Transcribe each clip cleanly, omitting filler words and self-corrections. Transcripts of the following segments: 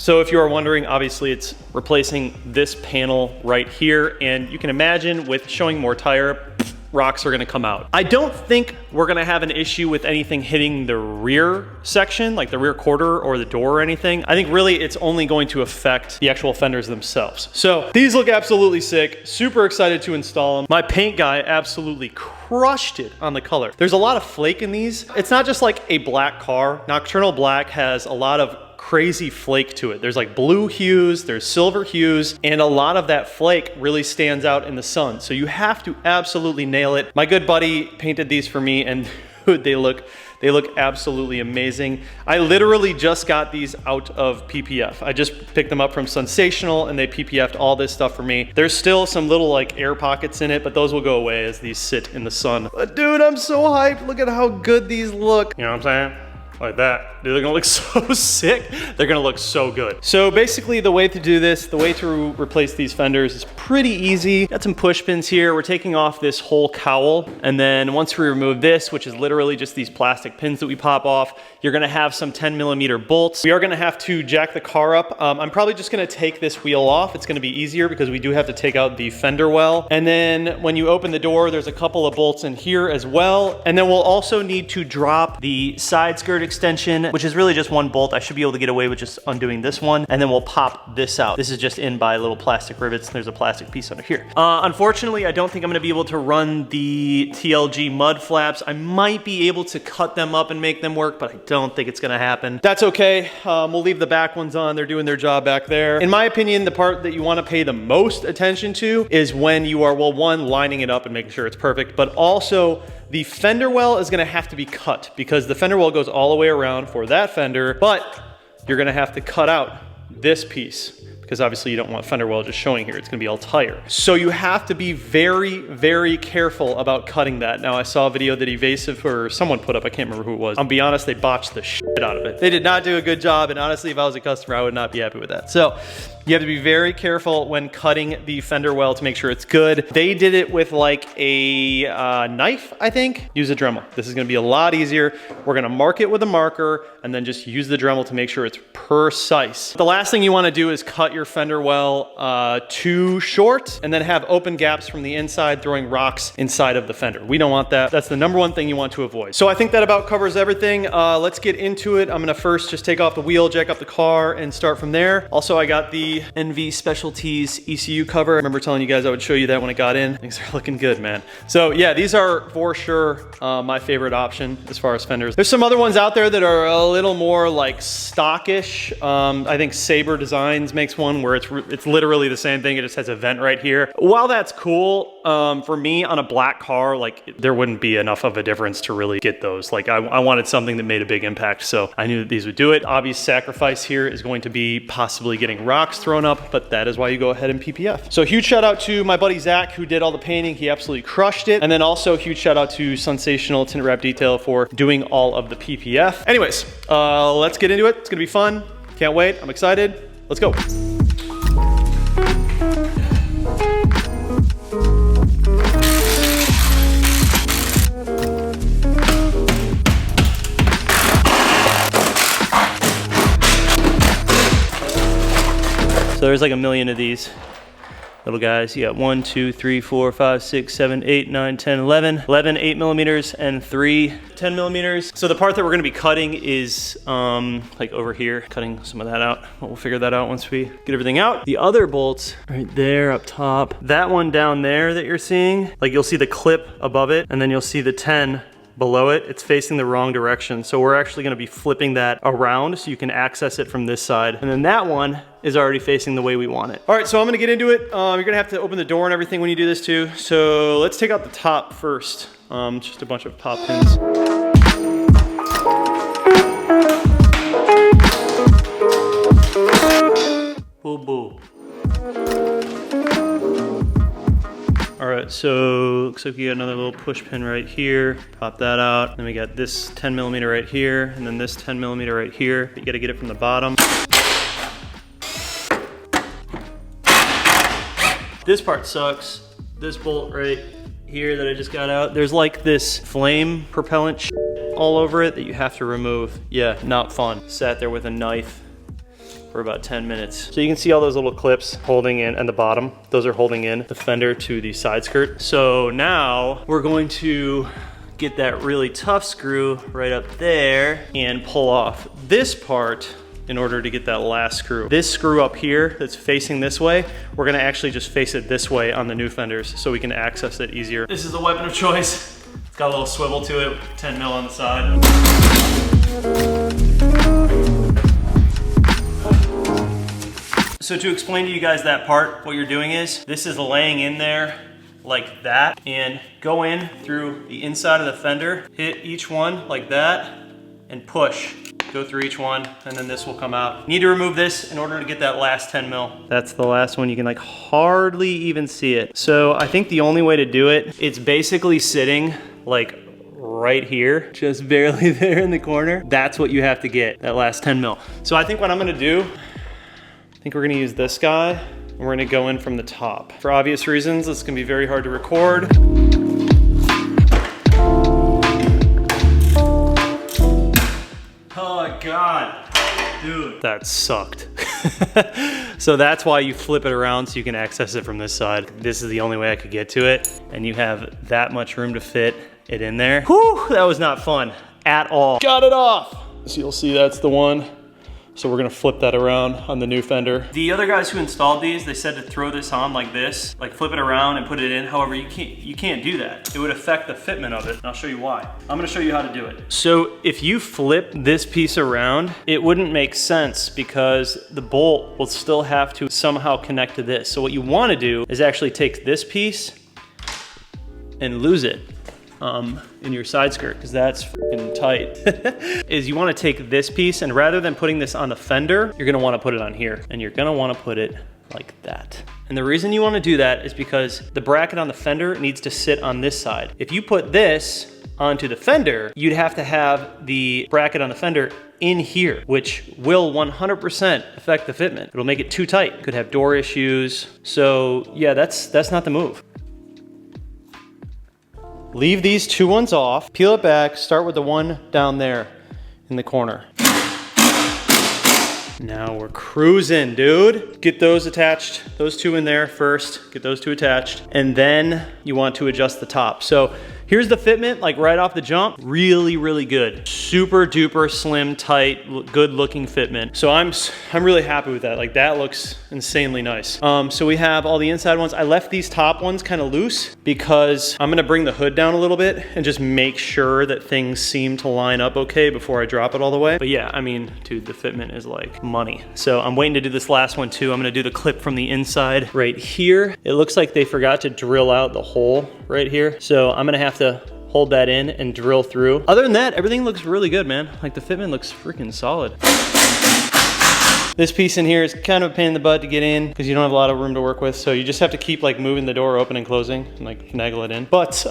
So if you are wondering, obviously it's replacing this panel right here, and you can imagine with showing more tire, rocks are gonna come out. I don't think we're gonna have an issue with anything hitting the rear section, like the rear quarter or the door or anything. I think really it's only going to affect the actual fenders themselves. So these look absolutely sick. Super excited to install them. My paint guy absolutely crushed it on the color. There's a lot of flake in these. It's not just like a black car. Nocturnal Black has a lot of crazy flake to it. There's like blue hues, there's silver hues, and a lot of that flake really stands out in the sun. So you have to absolutely nail it. My good buddy painted these for me, and dude, they look absolutely amazing. I literally just got these out of PPF. I just picked them up from Sensational, and they PPF'd all this stuff for me. There's still some little like air pockets in it, but those will go away as these sit in the sun. But dude, I'm so hyped. Look at how good these look. You know what I'm saying? Like that. Dude, they're gonna look so sick. They're gonna look so good. So basically the way to do this, the way to replace these fenders is pretty easy. Got some push pins here. We're taking off this whole cowl. And then once we remove this, which is literally just these plastic pins that we pop off, you're gonna have some 10mm bolts. We are gonna have to jack the car up. I'm probably just gonna take this wheel off. It's gonna be easier because we do have to take out the fender well. And then when you open the door, there's a couple of bolts in here as well. And then we'll also need to drop the side skirt extension, which is really just one bolt. I should be able to get away with just undoing this one, and then we'll pop this out. This is just in by little plastic rivets. There's a plastic piece under here. Unfortunately, I don't think I'm gonna be able to run the TLG mud flaps. I might be able to cut them up and make them work, but I don't think it's gonna happen. That's okay. We'll leave the back ones on. They're doing their job back there. In my opinion, the part that you wanna pay the most attention to is when you are, well, one, lining it up and making sure it's perfect, but also the fender well is gonna have to be cut because the fender well goes all the way around for that fender, but you're gonna have to cut out this piece because obviously you don't want fender well just showing here. It's gonna be all tire. So you have to be very, very careful about cutting that. Now I saw a video that Evasive or someone put up, I can't remember who it was. I'll be honest, they botched the shit out of it. They did not do a good job, and honestly, if I was a customer, I would not be happy with that. So you have to be very careful when cutting the fender well to make sure it's good. They did it with like a knife, I think. Use a Dremel. This is gonna be a lot easier. We're gonna mark it with a marker and then just use the Dremel to make sure it's precise. The last thing you wanna do is cut your fender well too short and then have open gaps from the inside throwing rocks inside of the fender. We don't want that. That's the number one thing you want to avoid. So I think that about covers everything. Let's get into it. I'm gonna first just take off the wheel, jack up the car, and start from there. Also, I got the NV Specialties ECU cover. I remember telling you guys I would show you that when it got in. Things are looking good, man. So yeah, these are for sure my favorite option as far as fenders. There's some other ones out there that are a little more like stockish. I think Sabre Designs makes one where it's literally the same thing. It just has a vent right here. While that's cool, for me on a black car, like there wouldn't be enough of a difference to really get those. Like I wanted something that made a big impact, so I knew that these would do it. Obvious sacrifice here is going to be possibly getting rocks thrown up, but that is why you go ahead and PPF. So huge shout out to my buddy Zach who did all the painting. He absolutely crushed it. And then also huge shout out to Sensational Tint Wrap Detail for doing all of the PPF. Anyways, let's get into it. It's gonna be fun. Can't wait. I'm excited. Let's go. So there's like a million of these little guys. You got 1, 2, 3, 4, 5, 6, 7, 8, 9, 10, 11. 11 8mm and 3 10mm. So the part that we're gonna be cutting is like over here, cutting some of that out. We'll figure that out once we get everything out. The other bolts right there up top, that one down there that you're seeing, like you'll see the clip above it and then you'll see the 10 below it. It's facing the wrong direction. So we're actually gonna be flipping that around so you can access it from this side. And then that one is already facing the way we want it. All right, so I'm gonna get into it. You're gonna have to open the door and everything when you do this too. So let's take out the top first. Just a bunch of pop pins. Boo boo. All right, so looks like we got another little push pin right here. Pop that out. Then we got this 10mm right here, and then this 10mm right here. You gotta get it from the bottom. This part sucks. This bolt right here that I just got out, there's like this flame propellant all over it that you have to remove. Yeah, not fun. Sat there with a knife for about 10 minutes. So you can see all those little clips holding in at the bottom. Those are holding in the fender to the side skirt. So now we're going to get that really tough screw right up there and pull off this part in order to get that last screw. This screw up here that's facing this way, we're gonna actually just face it this way on the new fenders so we can access it easier. This is the weapon of choice. It's got a little swivel to it, 10 mil on the side. So to explain to you guys that part, what you're doing is, this is laying in there like that, and go in through the inside of the fender, hit each one like that, and push. Go through each one, and then this will come out. You need to remove this in order to get that last 10 mil. That's the last one. You can like hardly even see it. So I think the only way to do it, it's basically sitting like right here, just barely there in the corner. That's what you have to get, that last 10 mil. So I think what I'm gonna do, I think we're gonna use this guy, and we're gonna go in from the top. For obvious reasons, it's gonna be very hard to record. Oh God, dude, that sucked. So that's why you flip it around so you can access it from this side. This is the only way I could get to it, and you have that much room to fit it in there. Whew, that was not fun at all. Got it off. So you'll see that's the one. So we're gonna flip that around on the new fender. The other guys who installed these, they said to throw this on like this, like flip it around and put it in. However, you can't do that. It would affect the fitment of it. And I'll show you why. I'm gonna show you how to do it. So if you flip this piece around, it wouldn't make sense because the bolt will still have to somehow connect to this. So what you wanna do is actually take this piece and lose it in your side skirt, because that's freaking tight. Is you want to take this piece, and rather than putting this on the fender, you're going to want to put it on here, and you're going to want to put it like that. And the reason you want to do that is because the bracket on the fender needs to sit on this side. If you put this onto the fender, you'd have to have the bracket on the fender in here, which will 100% affect the fitment. It'll make it too tight. Could have door issues. So yeah, that's not the move. Leave these two ones off, peel it back, start with the one down there in the corner. Now we're cruising, dude. Get those attached, those two in there first, get those two attached, and then you want to adjust the top. So here's the fitment, like right off the jump, really, really good. Super duper slim, tight, good looking fitment. So I'm really happy with that. Like that looks insanely nice. So we have all the inside ones. I left these top ones kind of loose because I'm gonna bring the hood down a little bit and just make sure that things seem to line up okay before I drop it all the way. But yeah, I mean, dude, the fitment is like money. So I'm waiting to do this last one too. I'm gonna do the clip from the inside right here. It looks like they forgot to drill out the hole right here. So I'm gonna have to hold that in and drill through. Other than that, everything looks really good, man. Like the fitment looks freaking solid. This piece in here is kind of a pain in the butt to get in because you don't have a lot of room to work with. So you just have to keep like moving the door open and closing and like finagle it in. But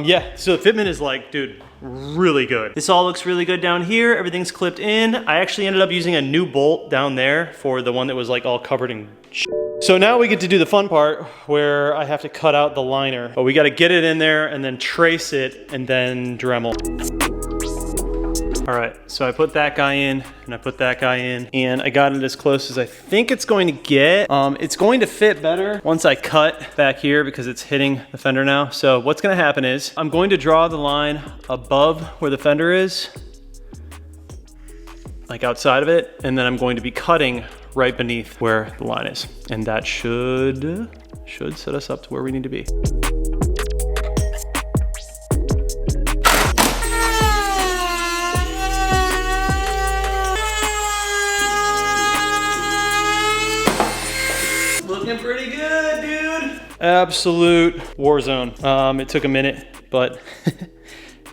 yeah, so the fitment is like, dude, really good. This all looks really good down here. Everything's clipped in. I actually ended up using a new bolt down there for the one that was like all covered in shit. So now we get to do the fun part where I have to cut out the liner. But we got to get it in there and then trace it and then Dremel. All right, so I put that guy in and I put that guy in and I got it as close as I think it's going to get. It's going to fit better once I cut back here because it's hitting the fender now. So what's gonna happen is I'm going to draw the line above where the fender is, like outside of it, and then I'm going to be cutting right beneath where the line is. And that should set us up to where we need to be. Looking pretty good, dude. Absolute war zone. It took a minute, but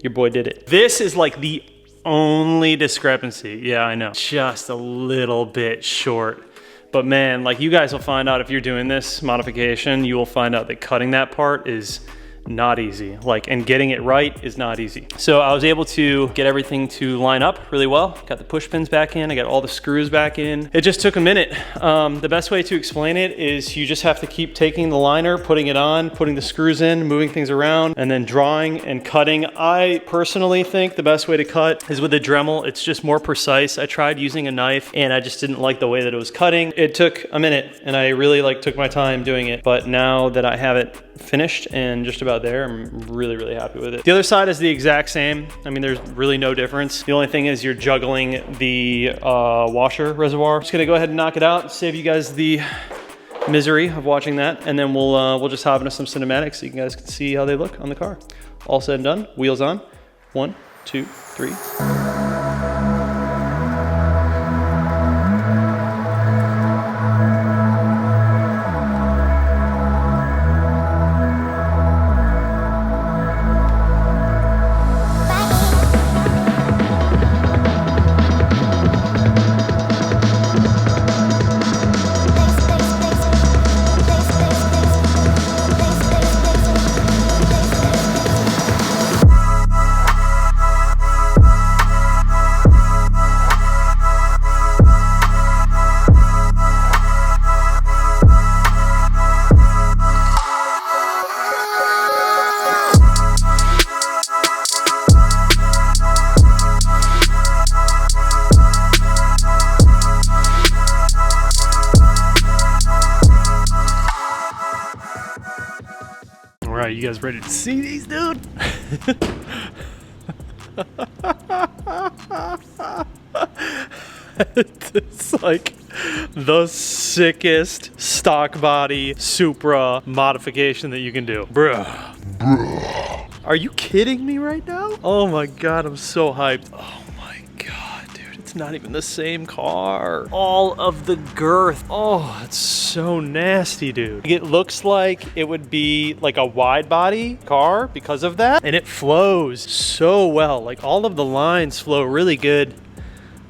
your boy did it. This is like the only discrepancy. Yeah, I know. Just a little bit short. But man, like you guys will find out if you're doing this modification, you will find out that cutting that part is not easy. Like, and getting it right is not easy. So I was able to get everything to line up really well. Got the push pins back in, I got all the screws back in. It just took a minute. The best way to explain it is you just have to keep taking the liner, putting it on, putting the screws in, moving things around, and then drawing and cutting. I personally think the best way to cut is with a Dremel. It's just more precise. I tried using a knife and I just didn't like the way that it was cutting. It took a minute and I really took my time doing it. But now that I have it finished and just about there, I'm really, really happy with it. The other side is the exact same. I mean, there's really no difference. The only thing is you're juggling the washer reservoir. Just gonna go ahead and knock it out, save you guys the misery of watching that, and then we'll just hop into some cinematics so you guys can see how they look on the car. All said and done, wheels on. 1, 2, 3. All right, you guys ready to see these, dude? It's like the sickest stock body Supra modification that you can do. Bruh. Are you kidding me right now? Oh my God, I'm so hyped. Oh my God, dude, it's not even the same car. All of the girth. Oh, it's so nasty, dude. It looks like it would be like a wide body car because of that. And it flows so well. Like all of the lines flow really good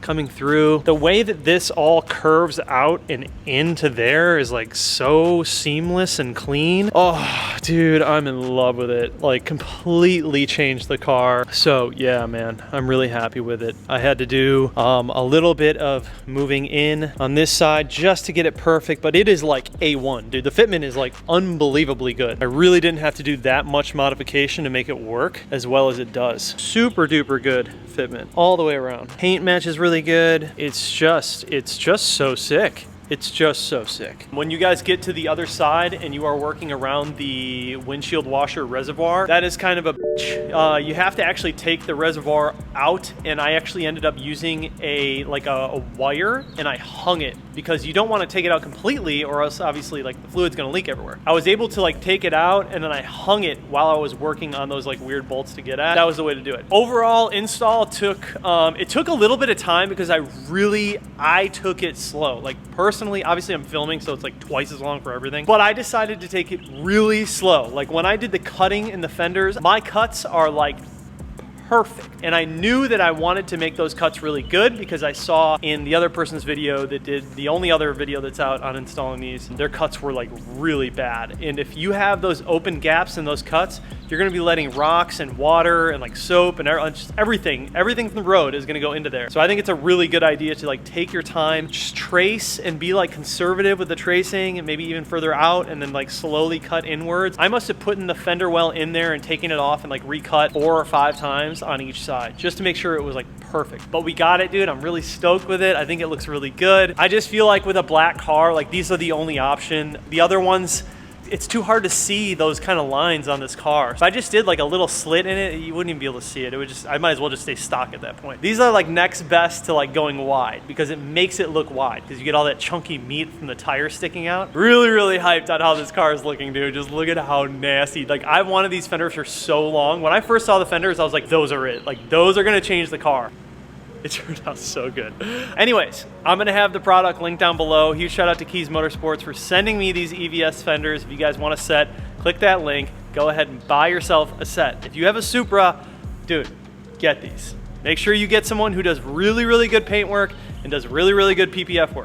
coming through. The way that this all curves out and into there is like so seamless and clean. Oh, dude, I'm in love with it. Like completely changed the car. So yeah, man, I'm really happy with it. I had to do a little bit of moving in on this side just to get it perfect, but it is like A1, dude. The fitment is like unbelievably good. I really didn't have to do that much modification to make it work as well as it does. Super duper good fitment all the way around. Paint match is really good. It's just so sick. It's just so sick. When you guys get to the other side and you are working around the windshield washer reservoir, that is kind of a bitch. You have to actually take the reservoir out, and I actually ended up using a wire, and I hung it because you don't want to take it out completely or else obviously like the fluid's gonna leak everywhere. I was able to like take it out and then I hung it while I was working on those like weird bolts to get at. That was the way to do it. Overall install took, it took a little bit of time because I took it slow. Like personally, obviously I'm filming, so it's like twice as long for everything, but I decided to take it really slow. Like when I did the cutting in the fenders, my cuts are like perfect. And I knew that I wanted to make those cuts really good because I saw in the other person's video that did the only other video that's out on installing these, their cuts were like really bad. And if you have those open gaps in those cuts, you're gonna be letting rocks and water and like soap and just everything from the road is gonna go into there. So I think it's a really good idea to like take your time, just trace and be like conservative with the tracing and maybe even further out and then like slowly cut inwards. I must have put in the fender well in there and taken it off and like recut 4 or 5 times on each side just to make sure it was like perfect. But we got it, dude. I'm really stoked with it. I think it looks really good. I just feel like with a black car, like these are the only option. The other ones, it's too hard to see those kind of lines on this car. If I just did like a little slit in it, you wouldn't even be able to see it. It would just, I might as well just stay stock at that point. These are like next best to like going wide because it makes it look wide because you get all that chunky meat from the tire sticking out. Really, really hyped on how this car is looking, dude. Just look at how nasty. Like I've wanted these fenders for so long. When I first saw the fenders, I was like, those are it. Like those are gonna change the car. It turned out so good. Anyways, I'm gonna have the product linked down below. Huge shout out to Keys Motorsports for sending me these EVS fenders. If you guys want a set, click that link. Go ahead and buy yourself a set. If you have a Supra, dude, get these. Make sure you get someone who does really, really good paint work and does really, really good PPF work.